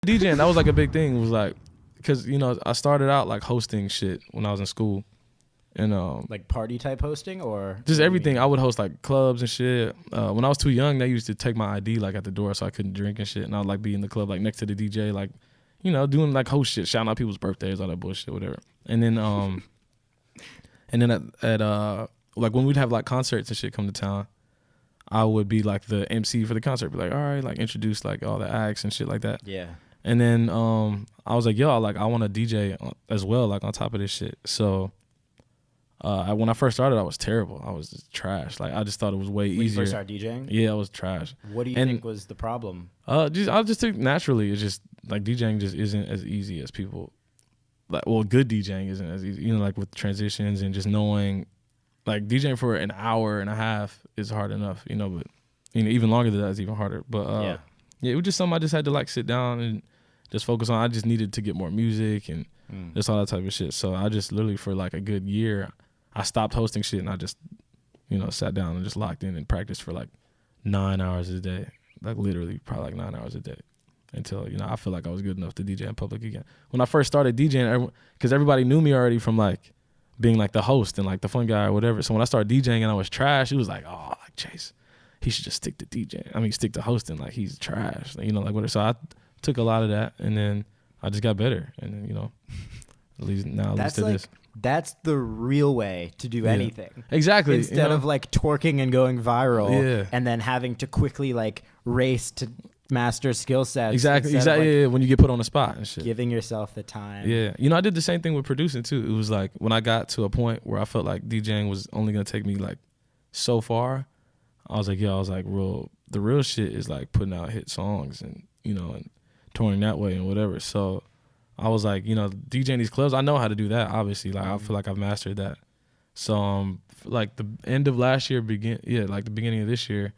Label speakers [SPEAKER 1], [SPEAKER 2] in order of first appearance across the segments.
[SPEAKER 1] DJing, that was like a big thing. It was like, because, you know, I started out like hosting shit when I was in school. And
[SPEAKER 2] like party type hosting or
[SPEAKER 1] just everything. I would host like clubs and shit. When I was too young, they used to take my ID like at the door so I couldn't drink and shit. And I would like be in the club like next to the DJ, like, you know, doing like host shit, shouting out people's birthdays, all that bullshit, whatever. And then at like when we'd have like concerts and shit come to town, I would be like the MC for the concert, be like, all right, like introduce like all the acts and shit like that.
[SPEAKER 2] Yeah.
[SPEAKER 1] And then I was like, yo, like I want to DJ as well, like on top of this shit. So when I first started, I was terrible. I was just trash. Like I just thought it was way easier.
[SPEAKER 2] When you first started DJing?
[SPEAKER 1] Yeah, I was trash.
[SPEAKER 2] What do you think was the problem?
[SPEAKER 1] I just think naturally it's just like DJing just isn't as easy as people. Like, well, good DJing isn't as easy. You know, like with transitions and just knowing, like DJing for an hour and a half is hard enough. You know, but you know even longer than that is even harder. But yeah, it was just something I just had to like sit down and just focus on. I just needed to get more music and just all that type of shit. So I just literally for like a good year, I stopped hosting shit and I just, you know, sat down and just locked in and practiced for like 9 hours a day. Like literally probably like 9 hours a day until, you know, I feel like I was good enough to DJ in public again. When I first started DJing, because everybody knew me already from like being like the host and like the fun guy or whatever. So when I started DJing and I was trash, it was like, oh, like Chase, he should just stick to DJing. I mean, stick to hosting. Like he's trash, you know, like whatever. So I took a lot of that and then I just got better. And then, you know, at least to this.
[SPEAKER 2] That's the real way to do anything.
[SPEAKER 1] Exactly.
[SPEAKER 2] Instead of like twerking and going viral and then having to quickly like race to master skill sets.
[SPEAKER 1] Exactly.
[SPEAKER 2] Like
[SPEAKER 1] Yeah, when you get put on the spot and shit.
[SPEAKER 2] Giving yourself the time.
[SPEAKER 1] Yeah. You know, I did the same thing with producing too. It was like when I got to a point where I felt like DJing was only going to take me like so far, I was like, the real shit is like putting out hit songs and, you know, and touring that way and whatever. So I was like, you know, DJing these clubs, I know how to do that, obviously. Like, I feel like I've mastered that. So, like, the end of last year, like the beginning of this year,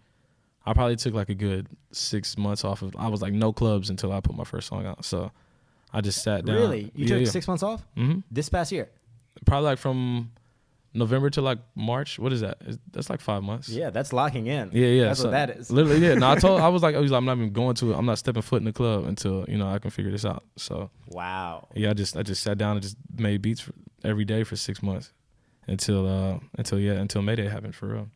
[SPEAKER 1] I probably took like a good 6 months off of, I was like no clubs until I put my first song out. So, I just sat down.
[SPEAKER 2] Really? You took 6 months off?
[SPEAKER 1] Mm-hmm.
[SPEAKER 2] This past year?
[SPEAKER 1] Probably like from November to like March. What is that? That's like 5 months.
[SPEAKER 2] Yeah, that's locking in.
[SPEAKER 1] Yeah.
[SPEAKER 2] That's what that is.
[SPEAKER 1] Literally, yeah. No, I was like, I'm not even going to it. I'm not stepping foot in the club until, you know, I can figure this out. So
[SPEAKER 2] wow.
[SPEAKER 1] Yeah, I just sat down and just made beats every day for 6 months until Mayday happened for real.